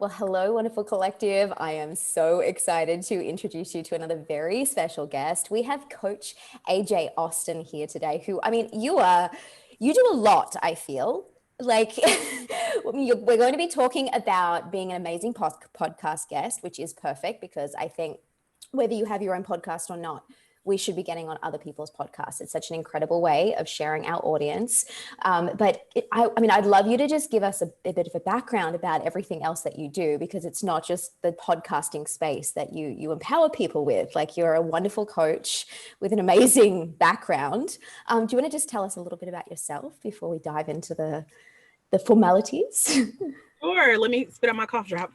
Well, hello, wonderful collective. I am so excited to introduce you to another very special guest. We have Coach AJ Austin here today, who, you do a lot, I feel. Like, we're going to be talking about being an amazing podcast guest, which is perfect because I think whether you have your own podcast or not, we should be getting on other people's podcasts. It's such an incredible way of sharing our audience. I'd love you to just give us a bit of a background about everything else that you do, because it's not just the podcasting space that you empower people with. Like, you're a wonderful coach with an amazing background. Do you want to just tell us a little bit about yourself before we dive into the formalities? Sure. Let me spit out my cough drop.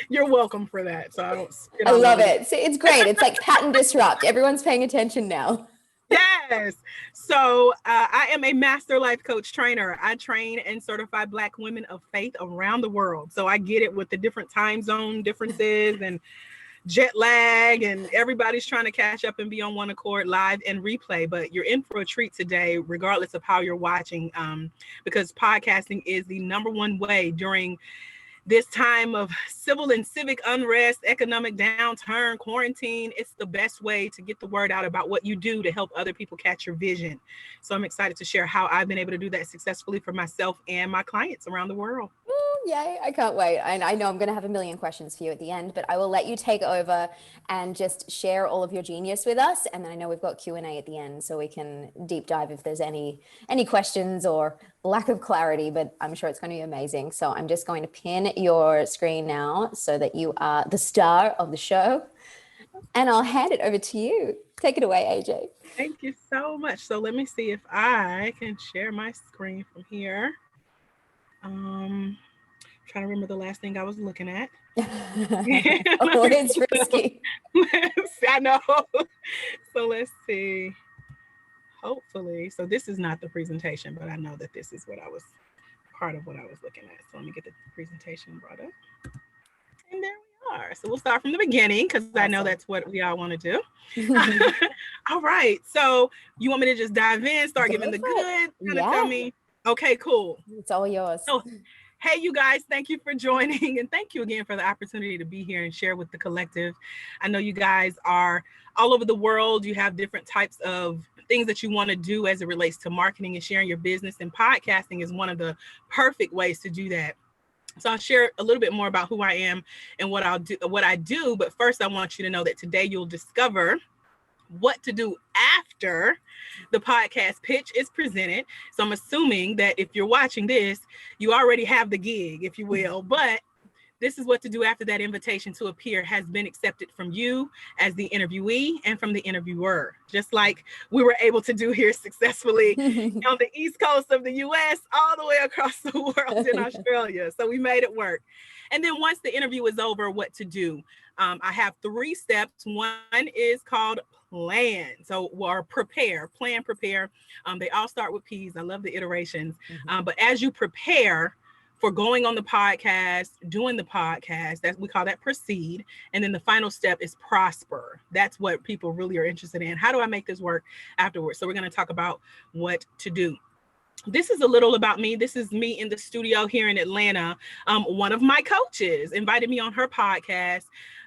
You're welcome for that. So I don't spit I all love over it. See, it's great. It's like pattern disrupt. Everyone's paying attention now. Yes. So I am a master life coach trainer. I train and certify Black women of faith around the world. So I get it with the different time zone differences and jet lag, and everybody's trying to catch up and be on one accord, live and replay. But you're in for a treat today, regardless of how you're watching, because podcasting is the number one way during this time of civil and civic unrest, economic downturn, quarantine. It's the best way to get the word out about what you do to help other people catch your vision. So I'm excited to share how I've been able to do that successfully for myself and my clients around the world. Yay, I can't wait. I know I'm going to have a million questions for you at the end, but I will let you take over and just share all of your genius with us. And then I know we've got Q&A at the end, so we can deep dive if there's any questions or lack of clarity, but I'm sure it's going to be amazing. So I'm just going to pin your screen now so that you are the star of the show. And I'll hand it over to you. Take it away, AJ. Thank you so much. So let me see if I can share my screen from here. Trying to remember the last thing I was looking at. Oh, it's risky. I know. So let's see. Hopefully. So this is not the presentation, but I know that this is part of what I was looking at. So let me get the presentation brought up. And there we are. So we'll start from the beginning, because I know that's what we all want to do. All right. So you want me to just dive in, start giving the good, kind of tell me? Okay, cool. It's all yours. So, hey, you guys, thank you for joining. And thank you again for the opportunity to be here and share with the collective. I know you guys are all over the world. You have different types of things that you want to do as it relates to marketing and sharing your business. And podcasting is one of the perfect ways to do that. So I'll share a little bit more about who I am and what I do. But first, I want you to know that today you'll discover what to do after the podcast pitch is presented. So I'm assuming that if you're watching this, you already have the gig, if you will, but this is what to do after that invitation to appear has been accepted from you as the interviewee and from the interviewer, just like we were able to do here successfully on the East Coast of the US, all the way across the world in Australia. So we made it work. And then once the interview is over, what to do? I have 3 steps. One is called plan. Or prepare, plan, prepare. They all start with P's. I love the iterations. But as you prepare for going on the podcast, doing the podcast, we call that proceed. And then the final step is prosper. That's what people really are interested in. How do I make this work afterwards? So we're going to talk about what to do. This is a little about me. This is me in the studio here in Atlanta. One of my coaches invited me on her podcast.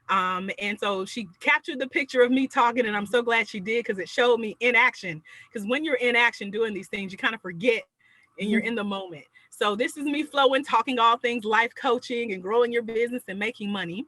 And so she captured the picture of me talking, and I'm so glad she did, because it showed me in action. Because when you're in action doing these things, you kind of forget and you're in the moment. So this is me flowing, talking all things life coaching and growing your business and making money.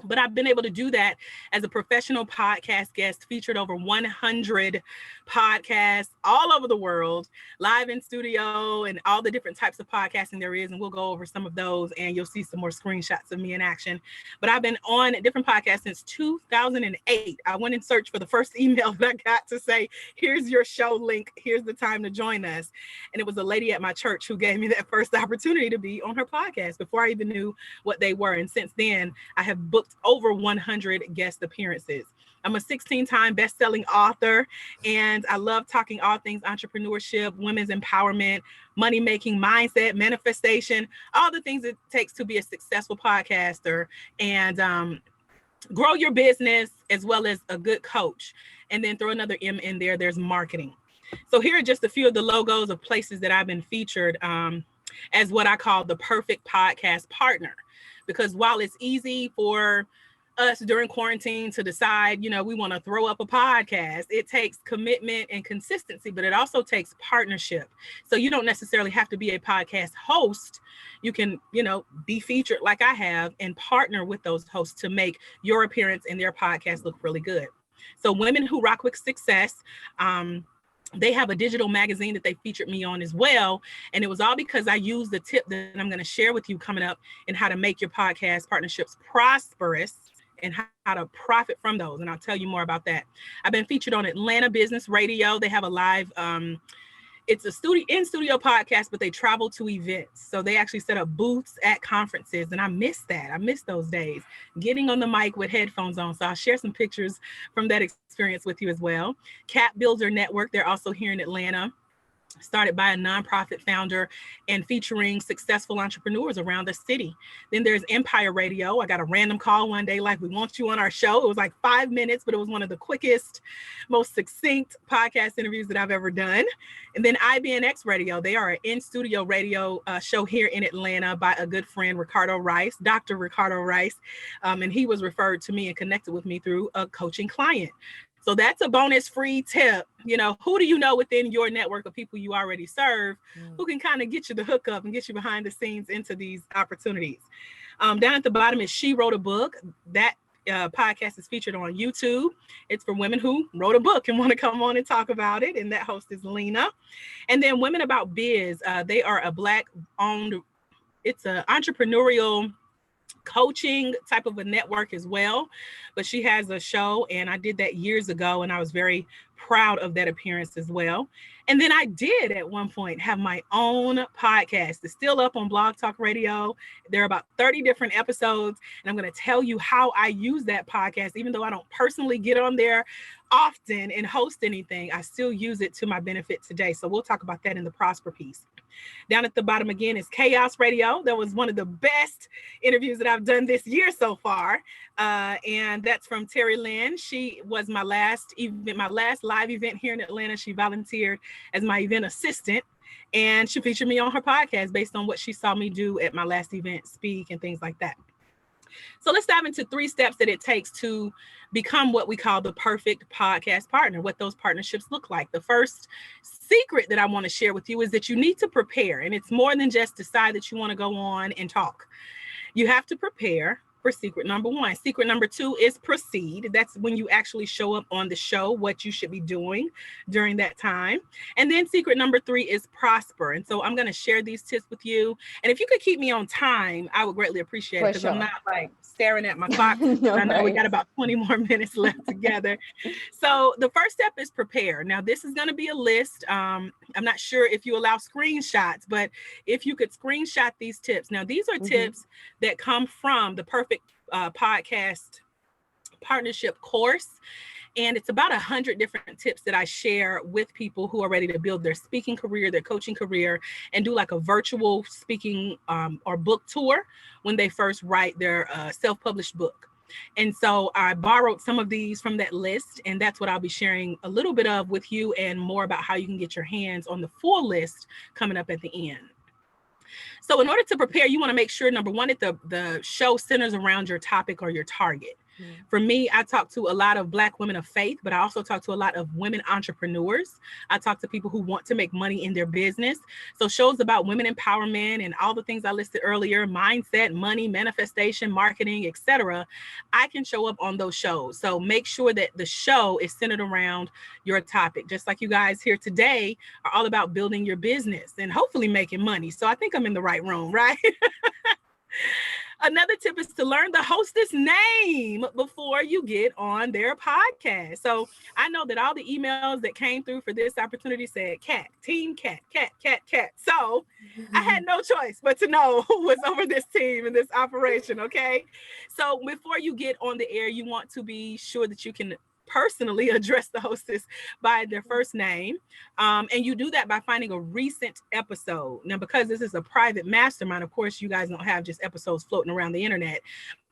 But I've been able to do that as a professional podcast guest, featured over 100 podcasts all over the world, live in studio, and all the different types of podcasting there is. And we'll go over some of those, and you'll see some more screenshots of me in action. But I've been on different podcasts since 2008. I went and searched for the first email that I got to say, here's your show link. Here's the time to join us. And it was a lady at my church who gave me that first opportunity to be on her podcast before I even knew what they were. And since then, I have booked over 100 guest appearances. I'm a 16-time best-selling author, and I love talking all things entrepreneurship, women's empowerment, money-making, mindset, manifestation, all the things it takes to be a successful podcaster and grow your business, as well as a good coach. And then throw another M in there, there's marketing. So here are just a few of the logos of places that I've been featured. as what I call the perfect podcast partner. Because while it's easy for us during quarantine to decide, we want to throw up a podcast, it takes commitment and consistency, but it also takes partnership. So you don't necessarily have to be a podcast host. You can, be featured like I have and partner with those hosts to make your appearance in their podcast look really good. So Women Who Rock with Success, they have a digital magazine that they featured me on as well. And it was all because I used the tip that I'm going to share with you coming up in how to make your podcast partnerships prosperous and how to profit from those. And I'll tell you more about that. I've been featured on Atlanta Business Radio. They have a live, it's a in-studio podcast, but they travel to events. So they actually set up booths at conferences. And I miss that. I miss those days, getting on the mic with headphones on. So I'll share some pictures from that experience with you as well. Cap Builder Network, they're also here in Atlanta. Started by a nonprofit founder and featuring successful entrepreneurs around the city. Then there's Empire Radio. I got a random call one day, like, we want you on our show. It was like 5 minutes, but it was one of the quickest, most succinct podcast interviews that I've ever done. And then IBNX Radio. They are an in-studio radio show here in Atlanta by a good friend, Ricardo Rice, Dr. Ricardo Rice. And he was referred to me and connected with me through a coaching client. So that's a bonus free tip. Who do you know within your network of people you already serve who can kind of get you the hookup and get you behind the scenes into these opportunities? Down at the bottom is She Wrote a Book. That podcast is featured on YouTube. It's for women who wrote a book and want to come on and talk about it. And that host is Lena. And then Women About Biz. They are a Black-owned, it's an entrepreneurial coaching type of a network as well, but she has a show, and I did that years ago, and I was very proud of that appearance as well. And then I did at one point have my own podcast. It's still up on Blog Talk Radio. There are about 30 different episodes, and I'm going to tell you how I use that podcast. Even though I don't personally get on there often and host anything, I still use it to my benefit today. So we'll talk about that in the Prosper piece. Down at the bottom again is Chaos Radio. That was one of the best interviews that I've done this year so far. And that's from Terry Lynn. She was my last live event here in Atlanta. She volunteered as my event assistant, and she featured me on her podcast based on what she saw me do at my last event, speak and things like that. So let's dive into 3 steps that it takes to become what we call the perfect podcast partner, what those partnerships look like. The first secret that I want to share with you is that you need to prepare. And it's more than just decide that you want to go on and talk. You have to prepare for secret number 1. Secret number 2 is proceed. That's when you actually show up on the show, what you should be doing during that time. And then secret number 3 is prosper. And so I'm going to share these tips with you. And if you could keep me on time, I would greatly appreciate it, because I'm not like staring at my clock. No, I know we got about 20 more minutes left together. So the first step is prepare. Now, this is going to be a list. I'm not sure if you allow screenshots, but if you could screenshot these tips. Now, these are tips that come from the Perfect Podcast Partnership course. And it's about 100 different tips that I share with people who are ready to build their speaking career, their coaching career, and do like a virtual speaking or book tour when they first write their self-published book. And so I borrowed some of these from that list, and that's what I'll be sharing a little bit of with you, and more about how you can get your hands on the full list coming up at the end. So in order to prepare, you want to make sure, number 1, that the show centers around your topic or your target. For me, I talk to a lot of Black women of faith, but I also talk to a lot of women entrepreneurs. I talk to people who want to make money in their business. So shows about women empowerment and all the things I listed earlier, mindset, money, manifestation, marketing, etc. I can show up on those shows. So make sure that the show is centered around your topic, just like you guys here today are all about building your business and hopefully making money. So I think I'm in the right room, right? Another tip is to learn the hostess name before you get on their podcast. So I know that all the emails that came through for this opportunity said Cat, Team Cat, Cat, Cat, Cat. So I had no choice but to know who was over this team and this operation, okay? So before you get on the air, you want to be sure that you can personally address the hostess by their first name. And you do that by finding a recent episode. Now, because this is a private mastermind, of course, you guys don't have just episodes floating around the internet.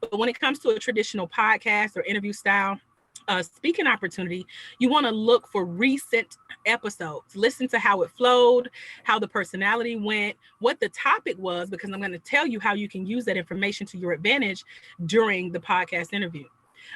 But when it comes to a traditional podcast or interview style, speaking opportunity, you want to look for recent episodes. Listen to how it flowed, how the personality went, what the topic was, because I'm going to tell you how you can use that information to your advantage during the podcast interview.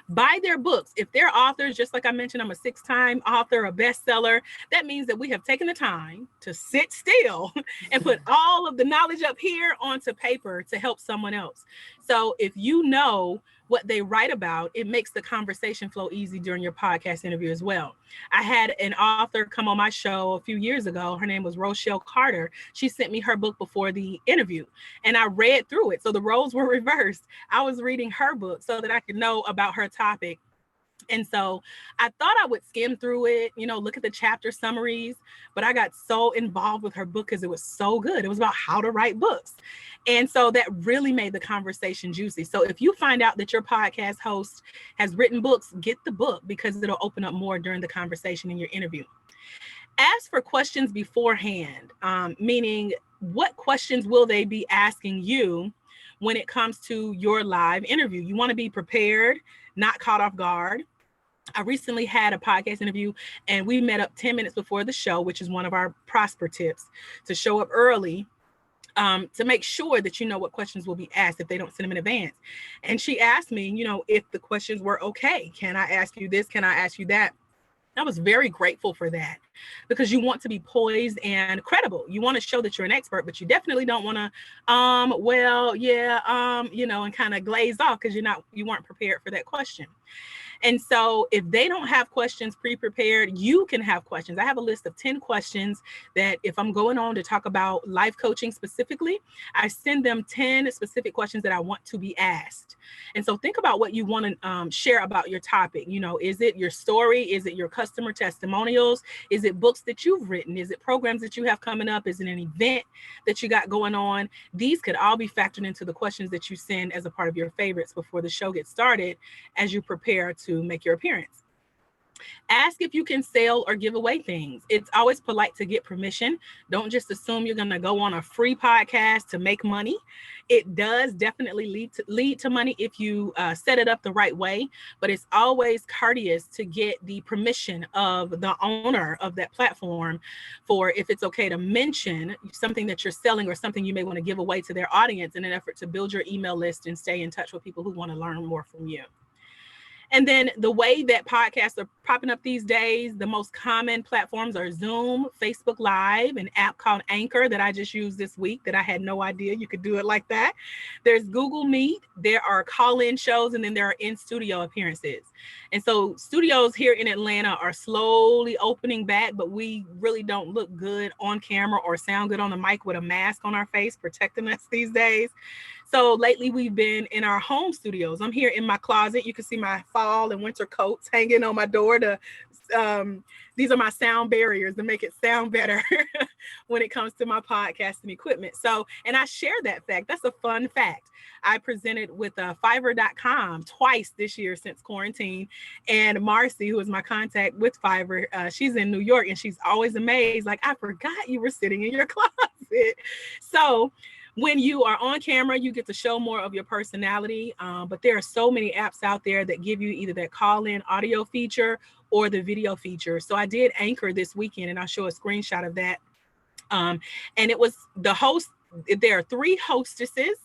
Buy their books. If they're authors, just like I mentioned, I'm a 6-time author, a bestseller. That means that we have taken the time to sit still and put all of the knowledge up here onto paper to help someone else. So if you know what they write about, it makes the conversation flow easy during your podcast interview as well. I had an author come on my show a few years ago. Her name was Rochelle Carter. She sent me her book before the interview, and I read through it. So the roles were reversed. I was reading her book so that I could know about her topic. And so I thought I would skim through it, look at the chapter summaries, but I got so involved with her book because it was so good. It was about how to write books. And so that really made the conversation juicy. So if you find out that your podcast host has written books, get the book because it'll open up more during the conversation in your interview. Ask for questions beforehand, meaning what questions will they be asking you when it comes to your live interview? You want to be prepared, not caught off guard. I recently had a podcast interview and we met up 10 minutes before the show, which is one of our Prosper tips, to show up early to make sure that you know what questions will be asked if they don't send them in advance. And she asked me, if the questions were okay. Can I ask you this? Can I ask you that? I was very grateful for that because you want to be poised and credible. You want to show that you're an expert, but you definitely don't want to, and kind of glaze off because you weren't prepared for that question. And so if they don't have questions pre-prepared, you can have questions. I have a list of 10 questions that if I'm going on to talk about life coaching specifically, I send them 10 specific questions that I want to be asked. And so think about what you want to share about your topic. Is it your story? Is it your customer testimonials? Is it books that you've written? Is it programs that you have coming up? Is it an event that you got going on? These could all be factored into the questions that you send as a part of your favorites before the show gets started as you prepare to make your appearance. Ask if you can sell or give away things. It's always polite to get permission. Don't just assume you're going to go on a free podcast to make money. It does definitely lead to money if you set it up the right way, but it's always courteous to get the permission of the owner of that platform for if it's okay to mention something that you're selling or something you may want to give away to their audience in an effort to build your email list and stay in touch with people who want to learn more from you. And then the way that podcasts are popping up these days, the most common platforms are Zoom, Facebook Live, an app called Anchor that I just used this week that I had no idea you could do it like that. There's Google Meet, there are call-in shows, and then there are in-studio appearances. And so studios here in Atlanta are slowly opening back, but we really don't look good on camera or sound good on the mic with a mask on our face protecting us these days. So lately we've been in our home studios. I'm here in my closet. You can see my fall and winter coats hanging on my door these are my sound barriers to make it sound better when it comes to my podcasting equipment. So, and I share that fact. That's a fun fact. I presented with Fiverr.com twice this year since quarantine. And Marcy, who is my contact with Fiverr, she's in New York and she's always amazed. Like, I forgot you were sitting in your closet. So when you are on camera, you get to show more of your personality. But there are so many apps out there that give you either that call-in audio feature or the video feature. So I did Anchor this weekend, and I'll show a screenshot of that. And it was the host. There are 3 hostesses,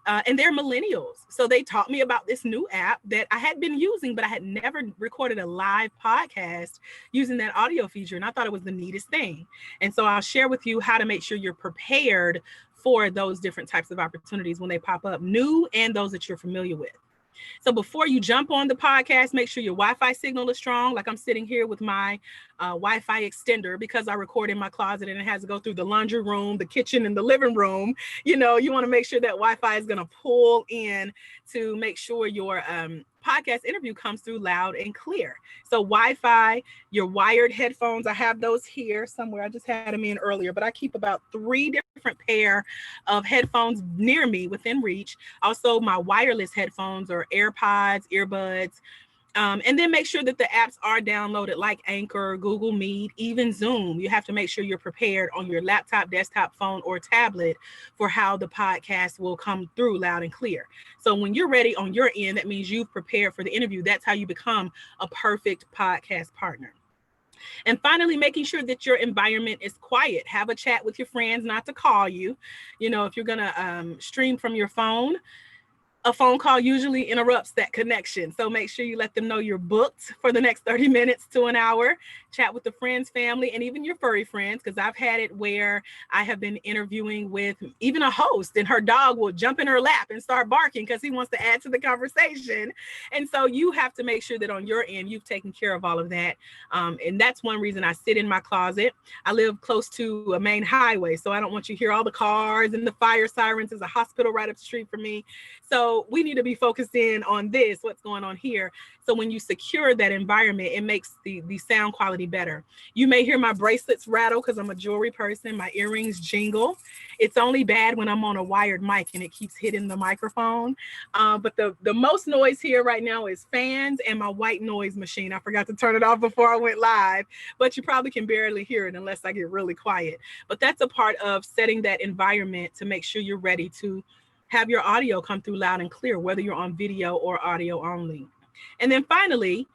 and they're millennials. So they taught me about this new app that I had been using, but I had never recorded a live podcast using that audio feature. And I thought it was the neatest thing. And so I'll share with you how to make sure you're prepared for those different types of opportunities when they pop up, new and those that you're familiar with. So before you jump on the podcast, make sure your Wi-Fi signal is strong. Like I'm sitting here with my Wi-Fi extender because I record in my closet and it has to go through the laundry room, the kitchen, and the living room. You want to make sure that Wi-Fi is going to pull in to make sure your podcast interview comes through loud and clear. So Wi-Fi, your wired headphones, I have those here somewhere. I just had them in earlier, but I keep about 3 different pair of headphones near me within reach. Also, my wireless headphones or AirPods, earbuds. And then make sure that the apps are downloaded, like Anchor, Google Meet, even Zoom. You have to make sure you're prepared on your laptop, desktop, phone, or tablet for how the podcast will come through loud and clear. So when you're ready on your end, that means you've prepared for the interview. That's how you become a perfect podcast partner. And finally, making sure that your environment is quiet. Have a chat with your friends, not to call you. You know, if you're going to stream from your phone, a phone call usually interrupts that connection. So make sure you let them know you're booked for the next 30 minutes to an hour. Chat with the friends, family, and even your furry friends, because I've had it where I have been interviewing with even a host and her dog will jump in her lap and start barking because he wants to add to the conversation. And so you have to make sure that on your end, you've taken care of all of that. And that's one reason I sit in my closet. I live close to a main highway, so I don't want you to hear all the cars and the fire sirens. There's a hospital right up the street from me. So we need to be focused in on this, what's going on here. So when you secure that environment, it makes the sound quality better. You may hear my bracelets rattle because I'm a jewelry person. My earrings jingle. It's only bad when I'm on a wired mic and it keeps hitting the microphone. But the most noise here right now is fans and my white noise machine. I forgot to turn it off before I went live, but you probably can barely hear it unless I get really quiet. But that's a part of setting that environment to make sure you're ready to have your audio come through loud and clear, whether you're on video or audio only. And then finally,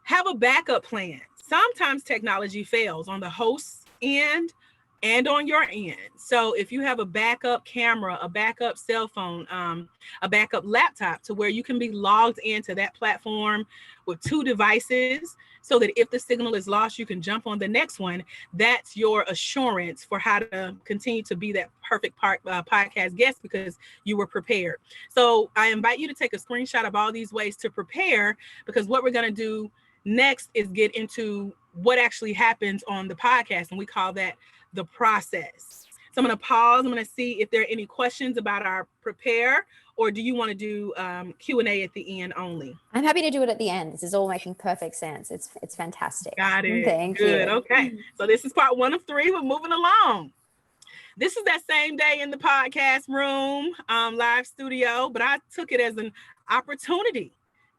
have a backup plan. Sometimes technology fails on the host's end and on your end. So if you have a backup camera, a backup cell phone, a backup laptop to where you can be logged into that platform with 2 devices, so that if the signal is lost, you can jump on the next one. That's your assurance for how to continue to be that perfect podcast guest, because you were prepared. So I invite you to take a screenshot of all these ways to prepare, because what we're going to do next is get into what actually happens on the podcast. And we call that the process. So I'm going to pause. I'm going to see if there are any questions about our prepare, or do you want to do Q&A at the end only? I'm happy to do it at the end. This is all making perfect sense. It's fantastic. Got it. Thank Good. you. Okay. So this is part 1 of 3. We're moving along. This is that same day in the podcast room, live studio, but I took it as an opportunity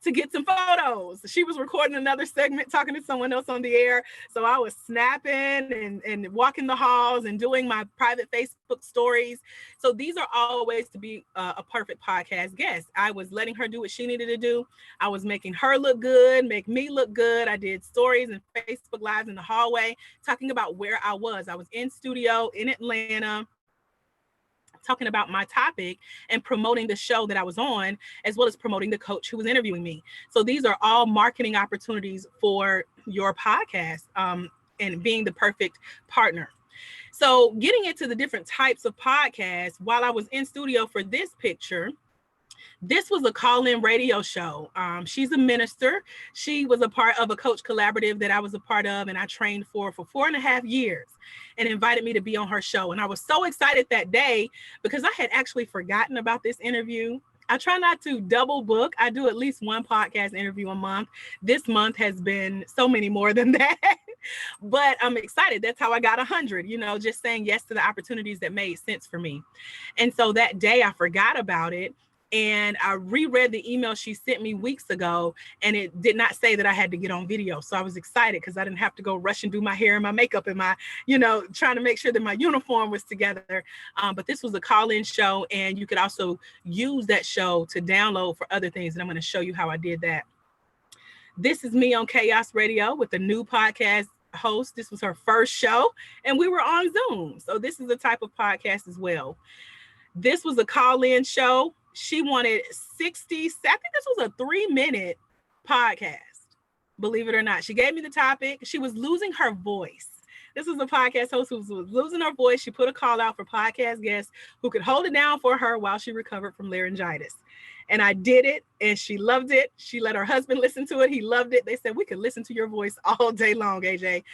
to get some photos. She was recording another segment, talking to someone else on the air. So I was snapping and walking the halls and doing my private Facebook stories. So these are all ways to be a perfect podcast guest. I was letting her do what she needed to do. I was making her look good, make me look good. I did stories and Facebook Lives in the hallway, talking about where I was. I was in studio in Atlanta, talking about my topic and promoting the show that I was on, as well as promoting the coach who was interviewing me. So these are all marketing opportunities for your podcast, and being the perfect partner. So getting into the different types of podcasts, while I was in studio for this picture, this was a call-in radio show. She's a minister. She was a part of a coach collaborative that I was a part of, and I trained for 4.5 years, and invited me to be on her show. And I was so excited that day because I had actually forgotten about this interview. I try not to double book. I do at least 1 podcast interview a month. This month has been so many more than that. But I'm excited. That's how I got 100, just saying yes to the opportunities that made sense for me. And so that day I forgot about it. And I reread the email she sent me weeks ago, and it did not say that I had to get on video. So I was excited because I didn't have to go rush and do my hair and my makeup and my, trying to make sure that my uniform was together. But this was a call-in show, and you could also use that show to download for other things. And I'm going to show you how I did that. This is me on Chaos Radio with a new podcast host. This was her first show, and we were on Zoom. So this is a type of podcast as well. This was a call-in show. She wanted 60, I think this was a 3-minute podcast, believe it or not. She gave me the topic. She was losing her voice. This was a podcast host who was losing her voice. She put a call out for podcast guests who could hold it down for her while she recovered from laryngitis. And I did it, and she loved it. She let her husband listen to it. He loved it. They said, we could listen to your voice all day long, AJ.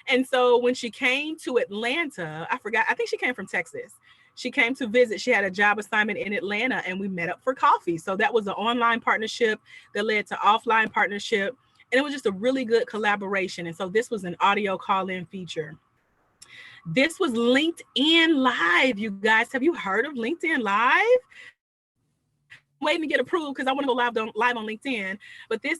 And so when she came to Atlanta, I think she came from Texas. She came to visit. She had a job assignment in Atlanta, and we met up for coffee. So that was an online partnership that led to offline partnership. And it was just a really good collaboration. And so this was an audio call-in feature. This was LinkedIn Live, you guys. Have you heard of LinkedIn Live? waiting to get approved because I want to go live on LinkedIn. But this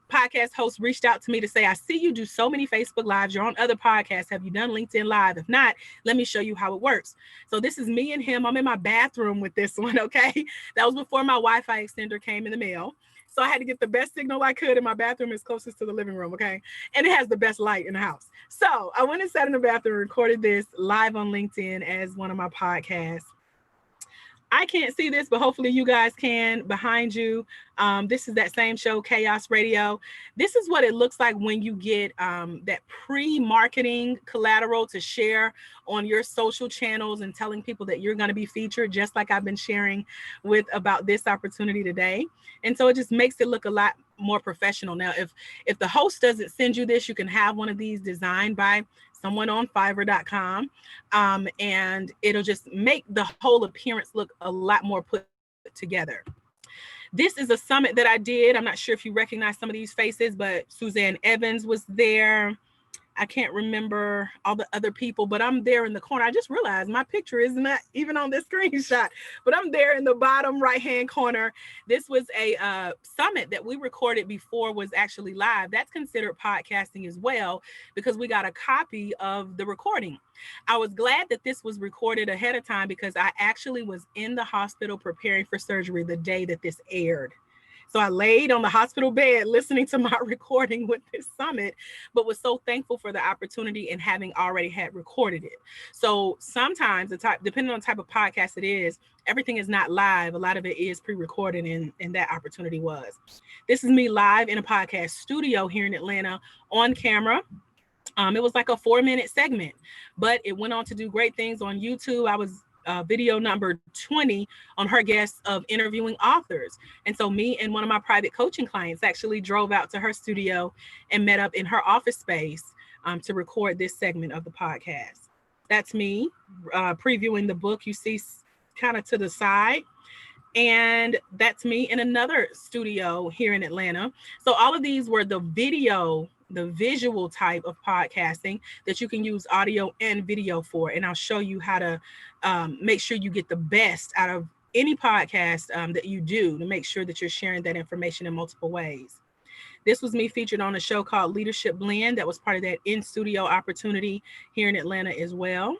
podcast host reached out to me to say, I see you do so many Facebook Lives. You're on other podcasts. Have you done LinkedIn Live? If not, let me show you how it works. So this is me and him. I'm in my bathroom with this one, okay? That was before my Wi-Fi extender came in the mail. So I had to get the best signal I could, and my bathroom is closest to the living room, okay? And it has the best light in the house. So I went and sat in the bathroom and recorded this live on LinkedIn as one of my podcasts. I can't see this, but hopefully you guys can. Behind you, this is that same show, Chaos Radio. This is what it looks like when you get that pre-marketing collateral to share on your social channels and telling people that you're going to be featured, just like I've been sharing with about this opportunity today. And so it just makes it look a lot more professional. Now, if the host doesn't send you this, you can have one of these designed by someone on Fiverr.com, and it'll just make the whole appearance look a lot more put together. This is a summit that I did. I'm not sure if you recognize some of these faces, but Suzanne Evans was there. I can't remember all the other people, but I'm there in the corner. I just realized my picture is not even on this screenshot, but I'm there in the bottom right-hand corner. This was a summit that we recorded before was actually live. That's considered podcasting as well, because we got a copy of the recording. I was glad that this was recorded ahead of time because I actually was in the hospital preparing for surgery the day that this aired. So I laid on the hospital bed listening to my recording with this summit, but was so thankful for the opportunity and having already had recorded it. So sometimes depending on the type of podcast it is, everything is not live. A lot of it is pre-recorded, and that opportunity was. This is me live in a podcast studio here in Atlanta on camera. It was like a 4-minute segment, but it went on to do great things on YouTube. I was video number 20 on her guests of interviewing authors. And so me and one of my private coaching clients actually drove out to her studio and met up in her office space to record this segment of the podcast. That's me previewing the book you see kind of to the side. And that's me in another studio here in Atlanta. So all of these were the visual type of podcasting that you can use audio and video for. And I'll show you how to make sure you get the best out of any podcast that you do to make sure that you're sharing that information in multiple ways. This was me featured on a show called Leadership Blend that was part of that in-studio opportunity here in Atlanta as well.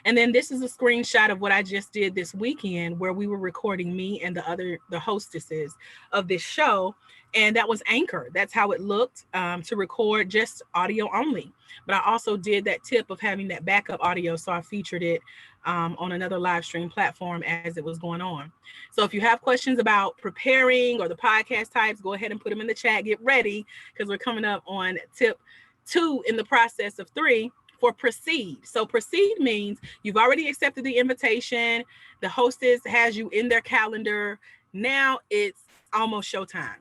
And then this is a screenshot of what I just did this weekend where we were recording me and the hostesses of this show. And that was Anchor. That's how it looked to record just audio only. But I also did that tip of having that backup audio. So I featured it on another live stream platform as it was going on. So if you have questions about preparing or the podcast types, go ahead and put them in the chat. Get ready because we're coming up on tip 2 in the process of 3. For proceed. So proceed means you've already accepted the invitation. The hostess has you in their calendar. Now it's almost showtime.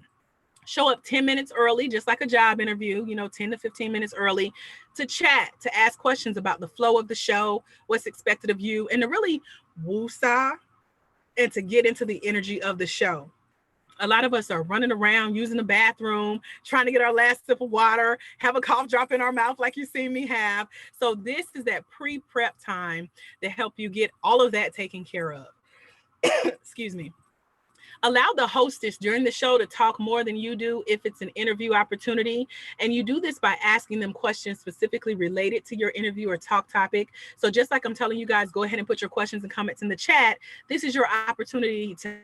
Show up 10 minutes early, just like a job interview, 10 to 15 minutes early to chat, to ask questions about the flow of the show, what's expected of you, and to really woo-saw and to get into the energy of the show. A lot of us are running around using the bathroom, trying to get our last sip of water, have a cough drop in our mouth like you see me have. So this is that pre-prep time to help you get all of that taken care of. Excuse me. Allow the hostess during the show to talk more than you do if it's an interview opportunity. And you do this by asking them questions specifically related to your interview or talk topic. So just like I'm telling you guys, go ahead and put your questions and comments in the chat. This is your opportunity to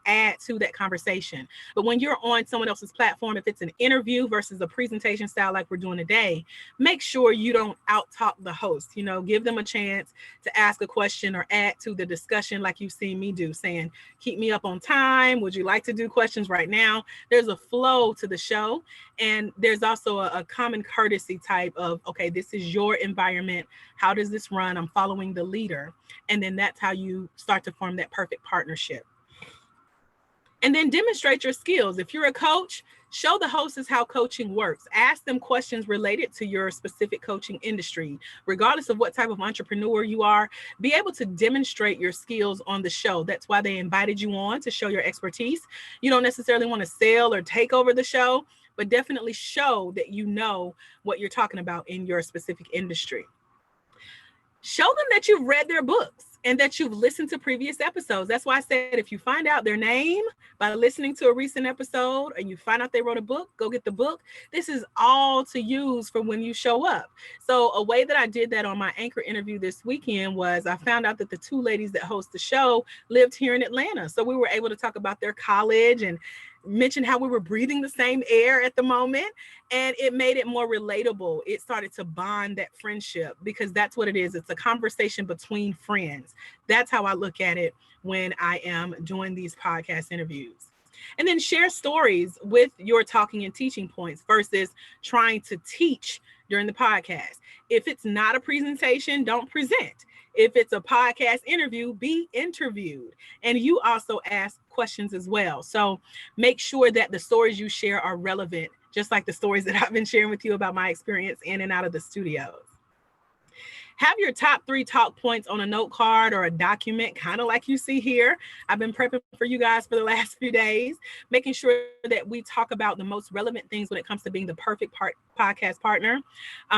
add to that conversation. But when you're on someone else's platform, if it's an interview versus a presentation style like we're doing today, make sure you don't out-talk the host. Give them a chance to ask a question or add to the discussion like you've seen me do, saying, keep me up on time. Would you like to do questions right now? There's a flow to the show. And there's also a common courtesy type of, okay, this is your environment. How does this run? I'm following the leader. And then that's how you start to form that perfect partnership. And then demonstrate your skills. If you're a coach, show the hostess how coaching works. Ask them questions related to your specific coaching industry. Regardless of what type of entrepreneur you are, be able to demonstrate your skills on the show. That's why they invited you on, to show your expertise. You don't necessarily want to sell or take over the show, but definitely show that you know what you're talking about in your specific industry. Show them that you've read their books. and that you've listened to previous episodes. That's why I said if you find out their name by listening to a recent episode and you find out they wrote a book, go get the book. This is all to use for when you show up. So a way that I did that on my anchor interview this weekend was I found out that the two ladies that host the show lived here in Atlanta. So we were able to talk about their college and mention how we were breathing the same air at the moment, and it made it more relatable. It started to bond that friendship, because that's what it is. It's a conversation between friends. That's how I look at it when I am doing these podcast interviews. And then share stories with your talking and teaching points versus trying to teach during the podcast. If it's not a presentation, don't present. If it's a podcast interview, be interviewed. And you also ask questions as well. So make sure that the stories you share are relevant, just like the stories that I've been sharing with you about my experience in and out of the studios. Have your top 3 talk points on a note card or a document, kind of like you see here. I've been prepping for you guys for the last few days, making sure that we talk about the most relevant things when it comes to being the perfect podcast partner,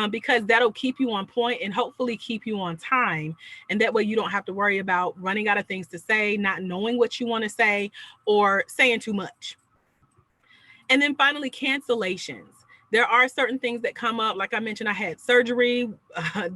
because that'll keep you on point and hopefully keep you on time. And that way you don't have to worry about running out of things to say, not knowing what you want to say, or saying too much. And then finally, cancellations. There are certain things that come up. Like I mentioned, I had surgery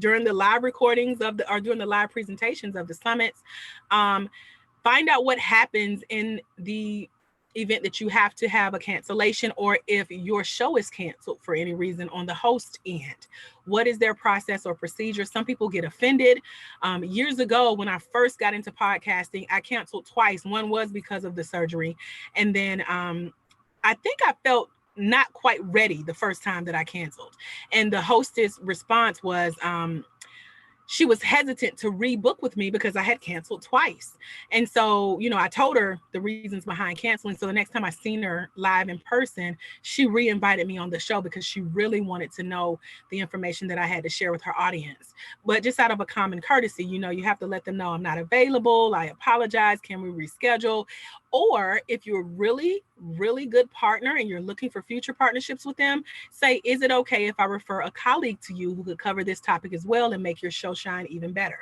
during the live recordings or during the live presentations of the summits. Find out what happens in the event that you have to have a cancellation, or if your show is canceled for any reason on the host end. What is their process or procedure? Some people get offended. Years ago, when I first got into podcasting, I canceled twice. One was because of the surgery. And then I think I felt not quite ready the first time that I canceled. And the hostess response was, she was hesitant to rebook with me because I had canceled twice. And so, I told her the reasons behind canceling. So the next time I seen her live in person, she re-invited me on the show because she really wanted to know the information that I had to share with her audience. But just out of a common courtesy, you have to let them know I'm not available. I apologize. Can we reschedule? Or if you're a really, really good partner and you're looking for future partnerships with them, say, is it okay if I refer a colleague to you who could cover this topic as well and make your show shine even better?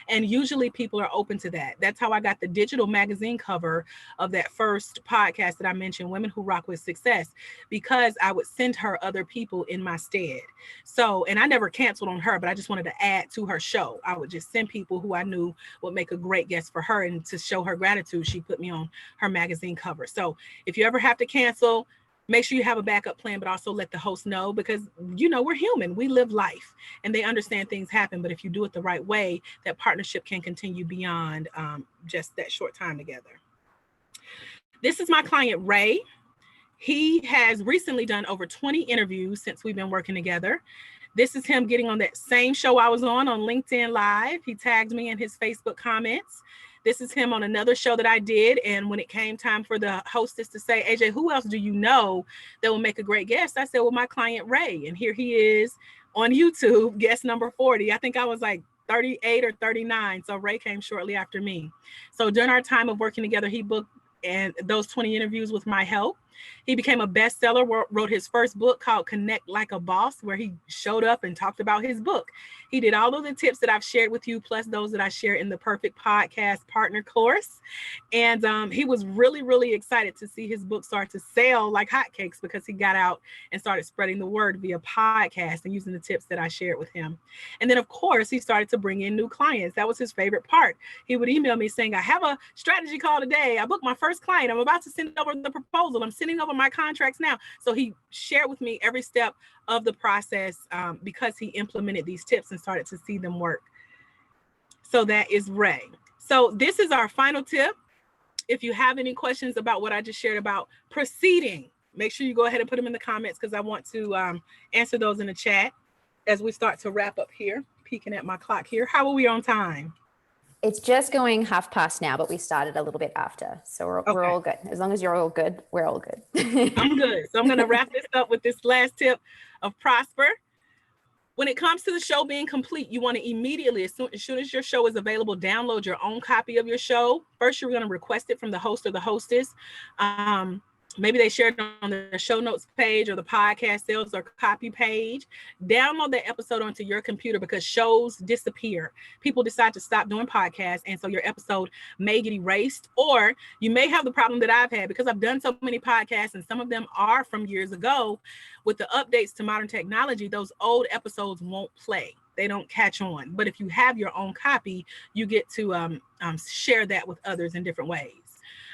And usually people are open to that. That's how I got the digital magazine cover of that first podcast that I mentioned, Women Who Rock with Success, because I would send her other people in my stead. So, and I never canceled on her, but I just wanted to add to her show. I would just send people who I knew would make a great guest for her, and to show her gratitude, she put me on her magazine cover. So if you ever have to cancel, make sure you have a backup plan, but also let the host know, because, we're human. We live life and they understand things happen. But if you do it the right way, that partnership can continue beyond just that short time together. This is my client, Ray. He has recently done over 20 interviews since we've been working together. This is him getting on that same show I was on LinkedIn Live. He tagged me in his Facebook comments. This is him on another show that I did. And when it came time for the hostess to say, AJ, who else do you know that will make a great guest? I said, well, my client, Ray. And here he is on YouTube, guest number 40. I think I was like 38 or 39. So Ray came shortly after me. So during our time of working together, he booked and those 20 interviews with my help. He became a bestseller, wrote his first book called Connect Like a Boss, where he showed up and talked about his book. He did all of the tips that I've shared with you, plus those that I share in the Perfect Podcast Partner course. And he was really, really excited to see his book start to sell like hotcakes, because he got out and started spreading the word via podcast and using the tips that I shared with him. And then, of course, he started to bring in new clients. That was his favorite part. He would email me saying, I have a strategy call today. I booked my first client. I'm about to send over the proposal. I'm sending over my contracts now. So he shared with me every step of the process because he implemented these tips and started to see them work. So that is Ray. So this is our final tip. If you have any questions about what I just shared about proceeding, make sure you go ahead and put them in the comments, because I want to answer those in the chat as we start to wrap up here. Peeking at my clock here. How are we on time? It's just going 1:30 now, but we started a little bit after. So we're all good. As long as you're all good, we're all good. I'm good. So I'm going to wrap this up with this last tip of Prosper. When it comes to the show being complete, you want to immediately, as soon as your show is available, download your own copy of your show. First, you're going to request it from the host or the hostess. Maybe they shared it on the show notes page or the podcast sales or copy page. Download that episode onto your computer because shows disappear. People decide to stop doing podcasts. And so your episode may get erased, or you may have the problem that I've had because I've done so many podcasts and some of them are from years ago. With the updates to modern technology, those old episodes won't play. They don't catch on. But if you have your own copy, you get to share that with others in different ways.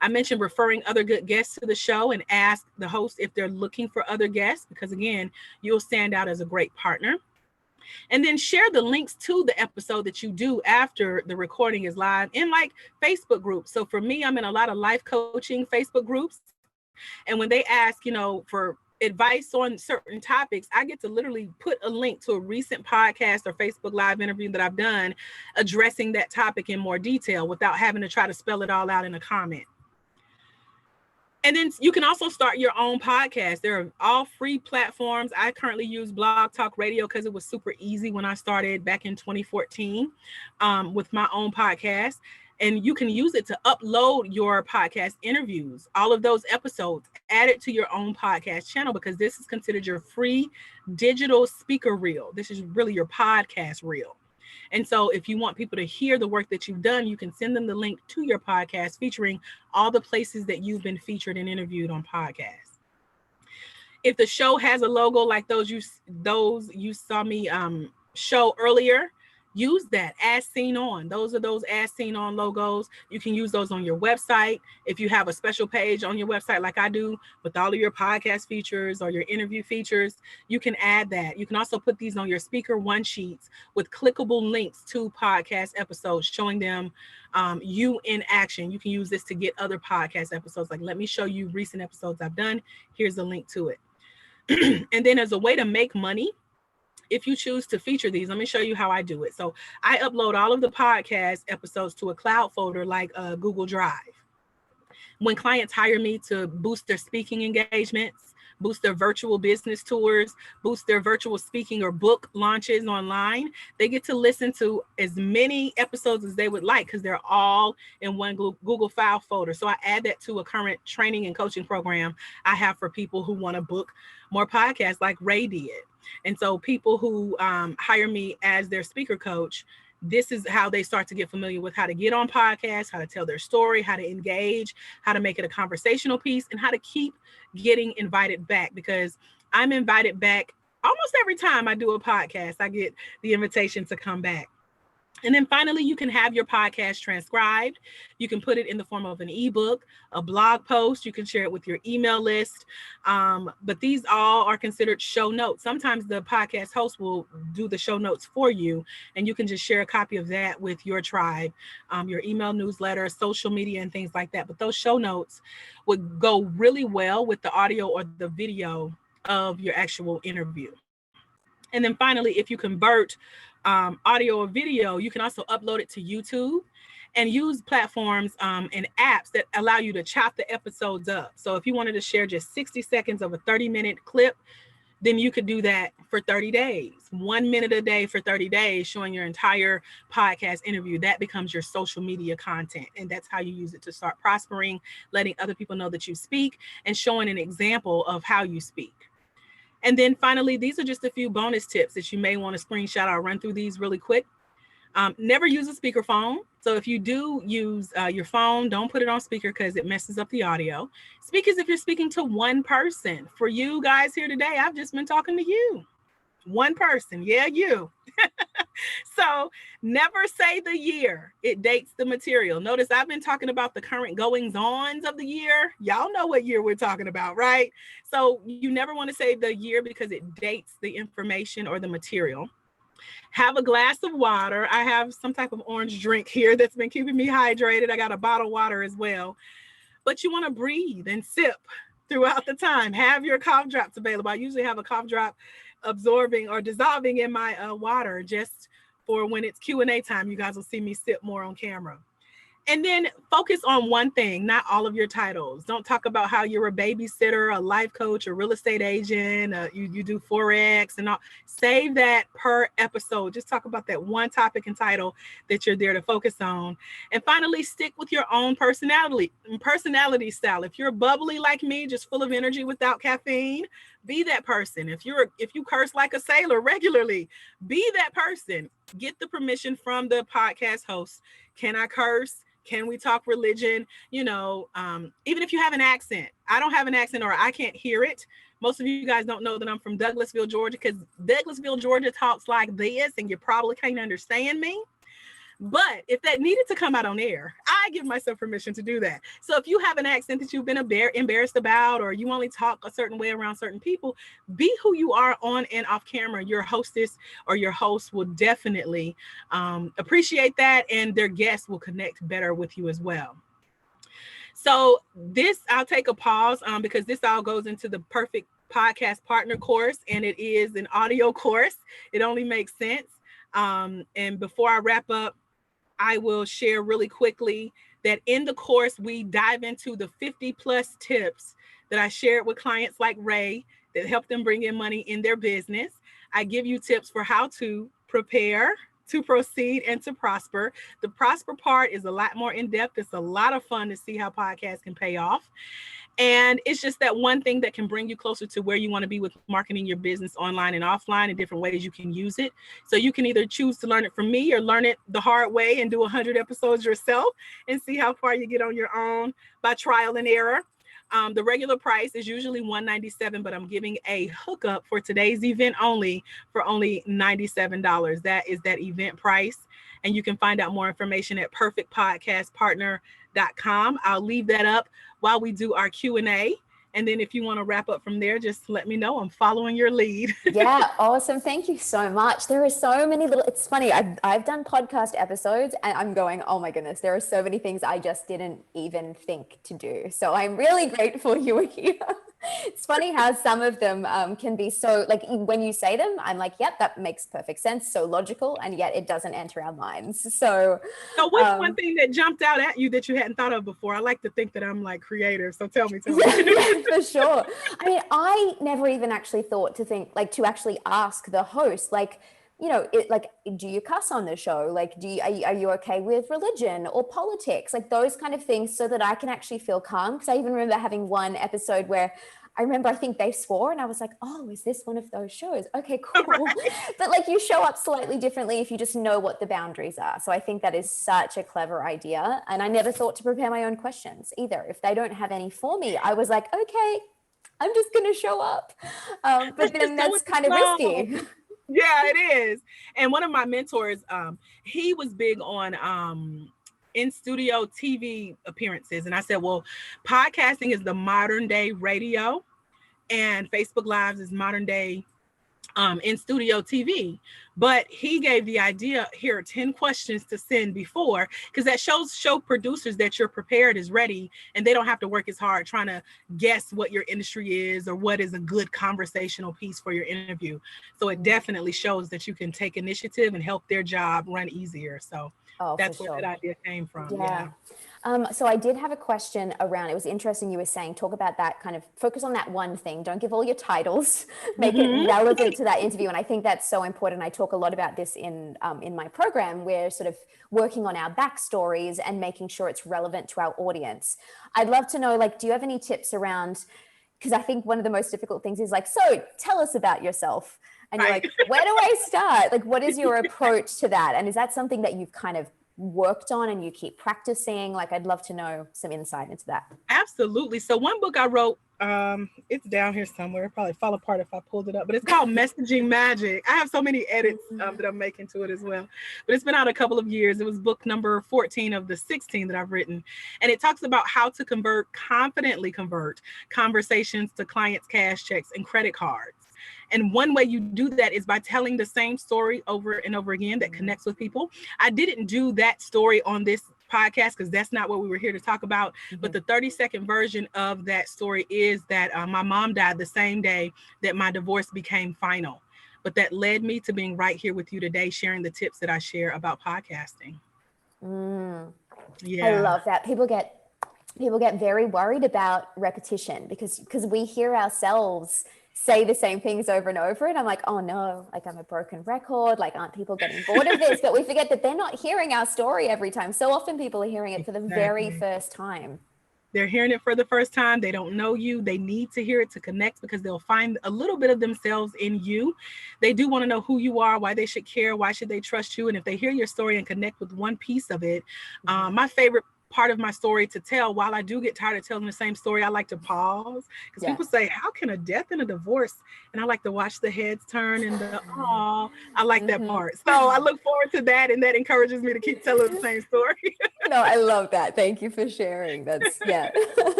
I mentioned referring other good guests to the show and ask the host if they're looking for other guests, because again, you'll stand out as a great partner. And then share the links to the episode that you do after the recording is live in like Facebook groups. So for me, I'm in a lot of life coaching Facebook groups. And when they ask, for advice on certain topics, I get to literally put a link to a recent podcast or Facebook Live interview that I've done addressing that topic in more detail without having to try to spell it all out in a comment. And then you can also start your own podcast. They're all free platforms. I currently use Blog Talk Radio because it was super easy when I started back in 2014 with my own podcast. And you can use it to upload your podcast interviews, all of those episodes, add it to your own podcast channel, because this is considered your free digital speaker reel. This is really your podcast reel. And so if you want people to hear the work that you've done, you can send them the link to your podcast featuring all the places that you've been featured and interviewed on podcasts. If the show has a logo like those you saw me show earlier, use that as seen on. Those are those as seen on logos. You can use those on your website. If you have a special page on your website like I do with all of your podcast features or your interview features, you can add that. You can also put these on your speaker one sheets with clickable links to podcast episodes showing them you in action. You can use this to get other podcast episodes. Like, let me show you recent episodes I've done. Here's a link to it. And then as a way to make money, if you choose to feature these, let me show you how I do it. So I upload all of the podcast episodes to a cloud folder like Google Drive. When clients hire me to boost their speaking engagements, boost their virtual business tours, boost their virtual speaking or book launches online, they get to listen to as many episodes as they would like because they're all in one Google file folder. So I add that to a current training and coaching program I have for people who want to book more podcasts like Ray did. And so people who hire me as their speaker coach, this is how they start to get familiar with how to get on podcasts, how to tell their story, how to engage, how to make it a conversational piece, and how to keep getting invited back, because I'm invited back almost every time I do a podcast. I get the invitation to come back. And then finally, you can have your podcast transcribed. You can put it in the form of an ebook, a blog post. You can share it with your email list. But these all are considered show notes. Sometimes the podcast host will do the show notes for you, and you can just share a copy of that with your tribe, your email newsletter, social media, and things like that. But those show notes would go really well with the audio or the video of your actual interview. And then finally, if you convert audio or video, you can also upload it to YouTube and use platforms and apps that allow you to chop the episodes up. So if you wanted to share just 60 seconds of a 30-minute clip, then you could do that for 30 days, 1 minute a day for 30 days, showing your entire podcast interview. That becomes your social media content. And that's how you use it to start prospering, letting other people know that you speak and showing an example of how you speak. And then finally, these are just a few bonus tips that you may want to screenshot. I'll run through these really quick. Never use a speakerphone. So if you do use your phone, don't put it on speaker because it messes up the audio. Speak as if you're speaking to one person. For you guys here today, I've just been talking to you. One person. Yeah, you. So never say the year. It dates the material. Notice I've been talking about the current goings-ons of the year. Y'all know what year we're talking about, right? So you never want to say the year because it dates the information or the material. Have a glass of water. I have some type of orange drink here that's been keeping me hydrated. I got a bottle of water as well. But you want to breathe and sip throughout the time. Have your cough drops available. I usually have a cough drop absorbing or dissolving in my water just for when it's Q&A time. You guys will see me sip more on camera. And then focus on one thing, not all of your titles. Don't talk about how you're a babysitter, a life coach, a real estate agent, you do Forex and all. Save that per episode. Just talk about that one topic and title that you're there to focus on. And finally, stick with your own personality style. If you're bubbly like me, just full of energy without caffeine, be that person. If you curse like a sailor regularly, be that person. Get the permission from the podcast host. Can I curse? Can we talk religion? Even if you have an accent, I don't have an accent or I can't hear it. Most of you guys don't know that I'm from Douglasville, Georgia, because Douglasville, Georgia talks like this, and you probably can't understand me. But if that needed to come out on air, I give myself permission to do that. So if you have an accent that you've been embarrassed about, or you only talk a certain way around certain people, be who you are on and off camera. Your hostess or your host will definitely appreciate that, and their guests will connect better with you as well. So I'll take a pause because this all goes into the Perfect Podcast Partner course, and it is an audio course. It only makes sense. And before I wrap up, I will share really quickly that in the course, we dive into the 50 plus tips that I shared with clients like Ray that help them bring in money in their business. I give you tips for how to prepare, to proceed, and to prosper. The prosper part is a lot more in depth. It's a lot of fun to see how podcasts can pay off. And it's just that one thing that can bring you closer to where you want to be with marketing your business online and offline, and different ways you can use it. So you can either choose to learn it from me or learn it the hard way and do 100 episodes yourself and see how far you get on your own by trial and error. The regular price is usually $197, but I'm giving a hookup for today's event only for only $97. That is that event price. And you can find out more information at perfectpodcastpartner.com. I'll leave that up while we do our Q&A. And then if you want to wrap up from there, just let me know. I'm following your lead. Yeah, awesome. Thank you so much. There are so many it's funny. I've done podcast episodes and I'm going, oh my goodness, there are so many things I just didn't even think to do. So I'm really grateful you were here. It's funny how some of them can be so, like, when you say them, I'm like, yep, that makes perfect sense. So logical, and yet it doesn't enter our minds. So what's one thing that jumped out at you that you hadn't thought of before? I like to think that I'm like creative. So tell me. Yeah, for sure. I mean, I never even actually thought to actually ask the host, like, do you cuss on the show? Like, are you okay with religion or politics? Like those kind of things, so that I can actually feel calm. Because I even remember having one episode where I think they swore, and I was like, oh, is this one of those shows? Okay, cool. Right. But like, you show up slightly differently if you just know what the boundaries are. So I think that is such a clever idea. And I never thought to prepare my own questions either. If they don't have any for me, I was like, okay, I'm just going to show up. But then that's kind of risky. Yeah, it is. And one of my mentors, he was big on in studio TV appearances. And I said, well, podcasting is the modern day radio, and Facebook Lives is modern day in studio TV. But he gave the idea, here are 10 questions to send before, because that show producers that you're prepared is ready, and they don't have to work as hard trying to guess what your industry is or what is a good conversational piece for your interview. So it definitely shows that you can take initiative and help their job run easier. So that's where that idea came from. Yeah. So I did have a question around, it was interesting you were saying, talk about that, kind of focus on that one thing. Don't give all your titles, make it relevant to that interview. And I think that's so important. I talk a lot about this in my program. We're sort of working on our backstories and making sure it's relevant to our audience. I'd love to know, like, do you have any tips around, because I think one of the most difficult things is like, so tell us about yourself. And you're like, where do I start? Like, what is your approach to that? And is that something that you've kind of worked on and you keep practicing? Like, I'd love to know some insight into that. Absolutely. So one book I wrote, it's down here somewhere. It'll probably fall apart if I pulled it up, but it's called Messaging Magic. I have so many edits that I'm making to it as well, but it's been out a couple of years. It was book number 14 of the 16 that I've written. And it talks about how to confidently convert conversations to clients' cash checks and credit cards. And one way you do that is by telling the same story over and over again that connects with people. I didn't do that story on this podcast because that's not what we were here to talk about. But the 30-second version of that story is that my mom died the same day that my divorce became final. But that led me to being right here with you today, sharing the tips that I share about podcasting. I Yeah. love that. People get very worried about repetition because we hear ourselves say the same things over and over, and I'm like, oh no, like I'm a broken record, like aren't people getting bored of this? But we forget that they're not hearing our story every time. So often people are hearing it for the very Exactly. first time. They're hearing it for the first time. They don't know you. They need to hear it to connect because they'll find a little bit of themselves in you. They do want to know who you are, why they should care, why should they trust you. And if they hear your story and connect with one piece of it, Mhm. my favorite part of my story to tell, while I do get tired of telling the same story, I like to pause because Yeah. people say, how can a death and a divorce? And I like to watch the heads turn and the, oh, I like that Mhm. part. So I look forward to that. And that encourages me to keep telling the same story. No, I love that. Thank you for sharing. That's, yeah.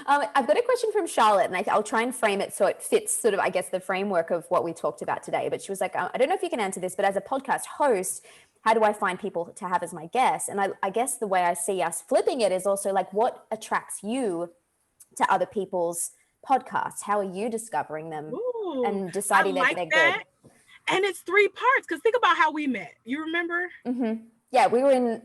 I've got a question from Charlotte, and I'll try and frame it so it fits sort of, I guess, the framework of what we talked about today. But she was like, I don't know if you can answer this, but as a podcast host, how do I find people to have as my guests? And I guess the way I see us flipping it is also like, what attracts you to other people's podcasts? How are you discovering them Ooh, and I deciding that like they're good? that. And it's three parts because think about how we met. You remember? Yeah, we were in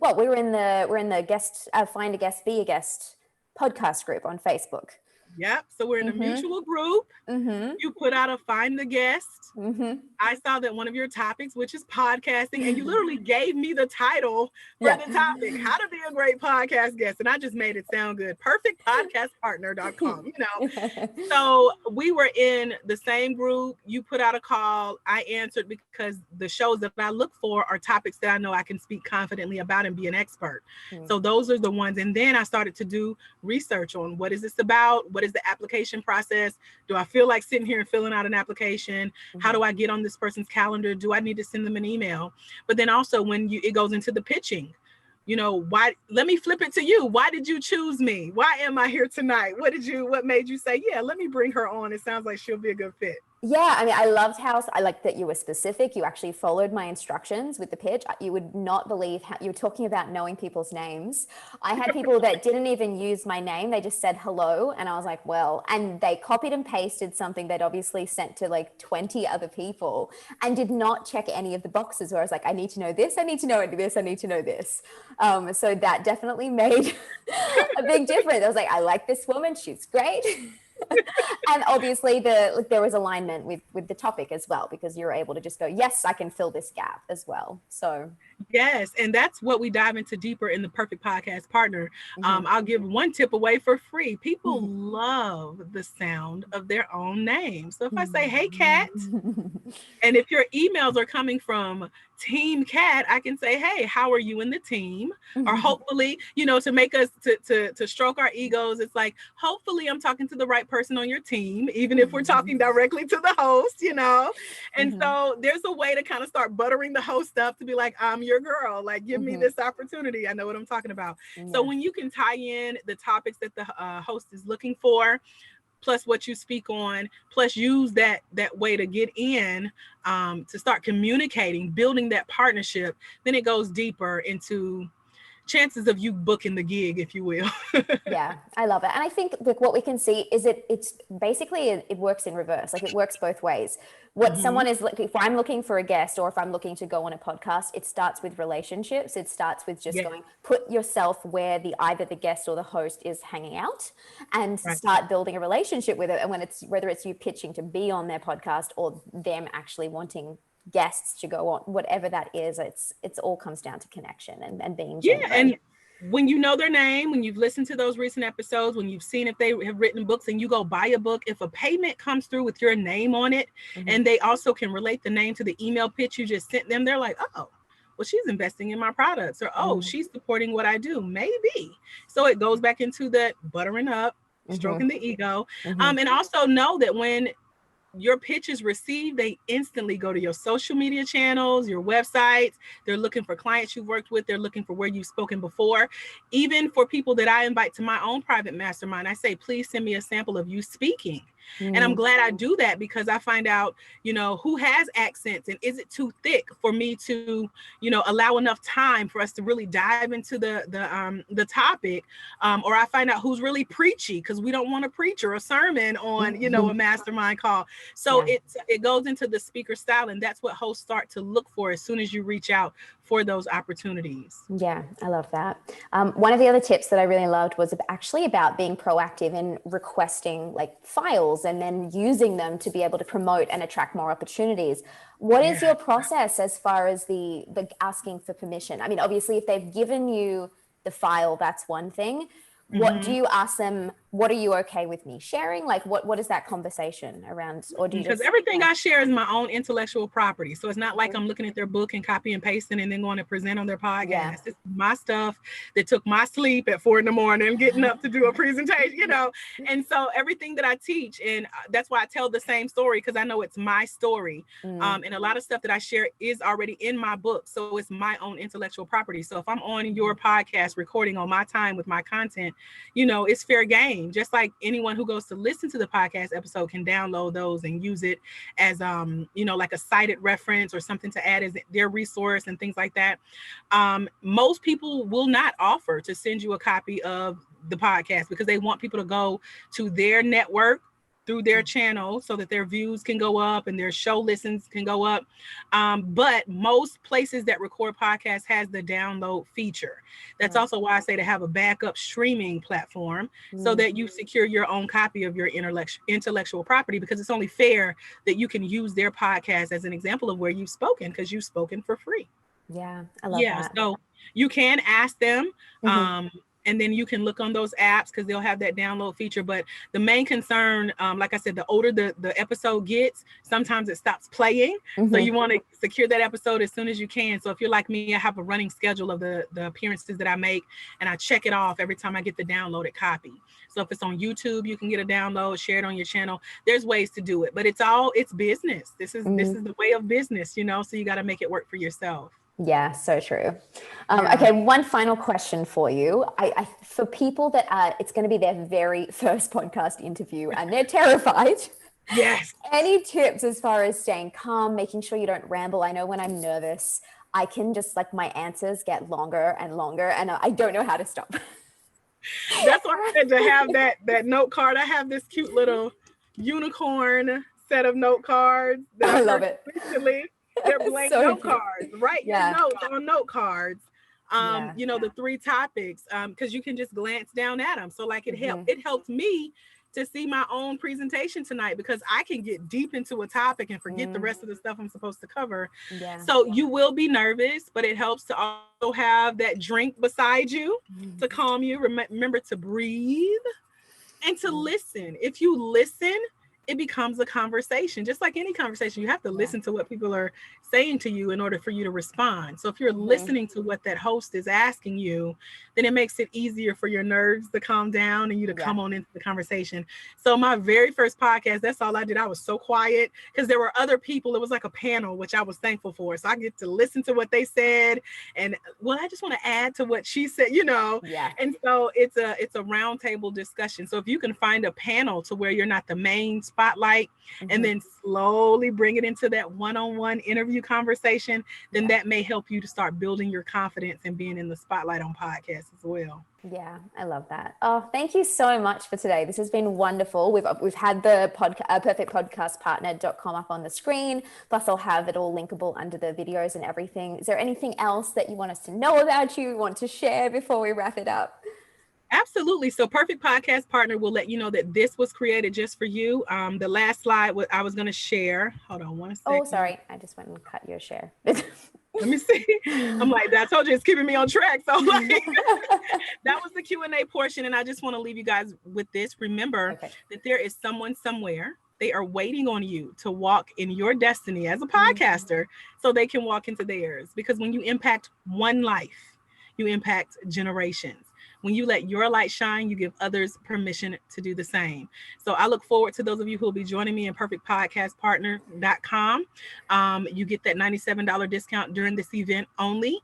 the guest find a guest, be a guest podcast group on Facebook. Yep. So we're in a Mm-hmm. mutual group. Mm-hmm. You put out a find the guest. Mm-hmm. I saw that one of your topics, which is podcasting, and you literally gave me the title for Yeah. the topic, how to be a great podcast guest. And I just made it sound good. Perfectpodcastpartner.com, you know. So we were in the same group. You put out a call. I answered because the shows that I look for are topics that I know I can speak confidently about and be an expert. So those are the ones. And then I started to do research on what is this about? What is the application process? Do I feel like sitting here and filling out an application? How do I get on this person's calendar? Do I need to send them an email? But then also when it goes into the pitching, you know, why, let me flip it to you. Why did you choose me? Why am I here tonight? What made you say, yeah, let me bring her on? It sounds like she'll be a good fit. Yeah, I mean, I loved how I like that you were specific. You actually followed my instructions with the pitch. You would not believe how you were talking about knowing people's names. I had people that didn't even use my name. They just said hello. And I was like, well, and they copied and pasted something they'd obviously sent to like 20 other people and did not check any of the boxes where I was like, I need to know this, I need to know this, I need to know this. So that definitely made a big difference. I was like, I like this woman. She's great. And obviously there was alignment with the topic as well, because you're able to just go, yes, I can fill this gap as well. So Yes, and that's what we dive into deeper in the Perfect Podcast Partner. mm-hmm. I'll give one tip away for free. People love the sound of their own name. So if I say, hey, Kat, and if your emails are coming from Team Cat, I can say, hey, how are you in the team? Or hopefully, you know, to make us to stroke our egos. It's like, hopefully I'm talking to the right person on your team, even if we're talking directly to the host, you know. And so there's a way to kind of start buttering the host up to be like, I'm your girl. Like, give me this opportunity. I know what I'm talking about. Yeah. So when you can tie in the topics that the host is looking for, plus what you speak on, plus use that way to get in, to start communicating, building that partnership, then it goes deeper into chances of you booking the gig, if you will. Yeah, I love it. And I think like what we can see is it's basically it works in reverse. Like it works both ways. What someone is like, if I'm looking for a guest or if I'm looking to go on a podcast, it starts with relationships. It starts with just Yeah. going, put yourself where either the guest or the host is hanging out and Right. start building a relationship with it. And whether it's you pitching to be on their podcast or them actually wanting guests to go on, whatever that is, it's all comes down to connection and being Yeah, genuine. and when you know their name, when you've listened to those recent episodes, when you've seen if they have written books and you go buy a book, if a payment comes through with your name on it, and they also can relate the name to the email pitch you just sent them, they're like, oh, well, she's investing in my products, or oh, she's supporting what I do, maybe. So it goes back into that buttering up, stroking the ego. And also know that when your pitch is received, they instantly go to your social media channels, your websites. They're looking for clients you've worked with. They're looking for where you've spoken before. Even for people that I invite to my own private mastermind, I say, please send me a sample of you speaking. And I'm glad I do that because I find out, you know, who has accents and is it too thick for me to, you know, allow enough time for us to really dive into the topic. Or I find out who's really preachy because we don't want to preach or a sermon on, you know, a mastermind call. So it goes into the speaker style, and that's what hosts start to look for as soon as you reach out for those opportunities. Yeah, I love that. One of the other tips that I really loved was actually about being proactive in requesting like files and then using them to be able to promote and attract more opportunities. What is your process as far as the asking for permission? I mean, obviously, if they've given you the file, that's one thing. What do you ask them? What are you okay with me sharing? Like, what is that conversation around? Or do you Because just everything I share is my own intellectual property. So it's not like I'm looking at their book and copy and pasting and then going to present on their podcast. Yeah. It's my stuff that took my sleep at 4 a.m, getting up to do a presentation, you know. And so everything that I teach, and that's why I tell the same story, because I know it's my story. And a lot of stuff that I share is already in my book. So it's my own intellectual property. So if I'm on your podcast recording on my time with my content, you know, it's fair game. Just like anyone who goes to listen to the podcast episode can download those and use it as you know, like a cited reference or something to add as their resource and things like that. Most people will not offer to send you a copy of the podcast because they want people to go to their network through their channel so that their views can go up and their show listens can go up. But most places that record podcasts has the download feature. That's also why I say to have a backup streaming platform so that you secure your own copy of your intellectual property, because it's only fair that you can use their podcast as an example of where you've spoken, because you've spoken for free. Yeah, I love that. So you can ask them. And then you can look on those apps because they'll have that download feature. But the main concern, like I said, the older the episode gets, sometimes it stops playing. So you want to secure that episode as soon as you can. So if you're like me, I have a running schedule of the appearances that I make, and I check it off every time I get the downloaded copy. So if it's on YouTube, you can get a download, share it on your channel. There's ways to do it, but it's business. This is the way of business, you know, so you got to make it work for yourself. Yeah, so true. Okay, one final question for you. For people that it's going to be their very first podcast interview and they're terrified. Yes. Any tips as far as staying calm, making sure you don't ramble? I know when I'm nervous, I can just like my answers get longer and longer and I don't know how to stop. That's why I said to have that note card. I have this cute little unicorn set of note cards. I love it. Recently. They're blank note cards. Write your notes on note cards. You know, the 3 topics, because you can just glance down at them. So like it helped me to see my own presentation tonight, because I can get deep into a topic and forget the rest of the stuff I'm supposed to cover. So you will be nervous, but it helps to also have that drink beside you to calm you. Remember to breathe and to listen. If you listen, it becomes a conversation. Just like any conversation, you have to listen to what people are saying to you in order for you to respond. So if you're listening to what that host is asking you, then it makes it easier for your nerves to calm down and you to come on into the conversation. So my very first podcast, that's all I did. I was so quiet because there were other people. It was like a panel, which I was thankful for. So I get to listen to what they said. And well, I just want to add to what she said, you know. And so it's a roundtable discussion. So if you can find a panel to where you're not the main spotlight and then slowly bring it into that one-on-one interview conversation, then that may help you to start building your confidence and being in the spotlight on podcasts as well. Yeah, I love that. Oh, thank you so much for today. This has been wonderful. We've had the perfectpodcastpartner.com up on the screen. Plus, I'll have it all linkable under the videos and everything. Is there anything else that you want us to know about you, want to share before we wrap it up? Absolutely. So Perfect Podcast Partner will let you know that this was created just for you. The last slide I was going to share. Hold on one second. Oh, sorry. I just went and cut your share. Let me see. I'm like, I told you it's keeping me on track. So like, that was the Q&A portion. And I just want to leave you guys with this. Remember that there is someone somewhere. They are waiting on you to walk in your destiny as a podcaster so they can walk into theirs. Because when you impact one life, you impact generations. When you let your light shine, you give others permission to do the same. So I look forward to those of you who will be joining me in perfectpodcastpartner.com. You get that $97 discount during this event only.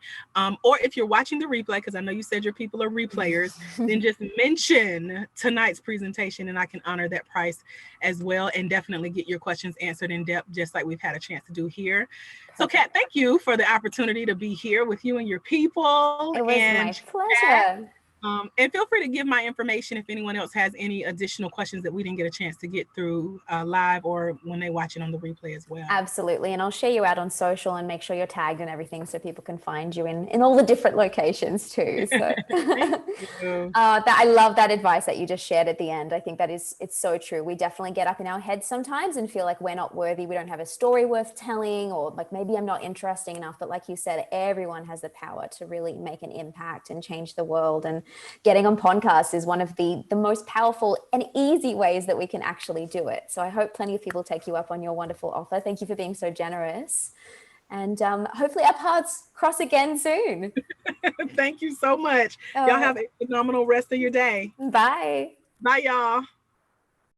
Or if you're watching the replay, because I know you said your people are replayers, then just mention tonight's presentation and I can honor that price as well and definitely get your questions answered in depth, just like we've had a chance to do here. So Kat, thank you for the opportunity to be here with you and your people. It was my pleasure. And feel free to give my information if anyone else has any additional questions that we didn't get a chance to get through live or when they watch it on the replay as well. Absolutely. And I'll share you out on social and make sure you're tagged and everything so people can find you in all the different locations too. So I love that advice that you just shared at the end. I think it's so true. We definitely get up in our heads sometimes and feel like we're not worthy. We don't have a story worth telling, or like maybe I'm not interesting enough. But like you said, everyone has the power to really make an impact and change the world. And getting on podcasts is one of the most powerful and easy ways that we can actually do it. So I hope plenty of people take you up on your wonderful offer. Thank you for being so generous. And hopefully our paths cross again soon. Thank you so much. Y'all have a phenomenal rest of your day. Bye. Bye, y'all.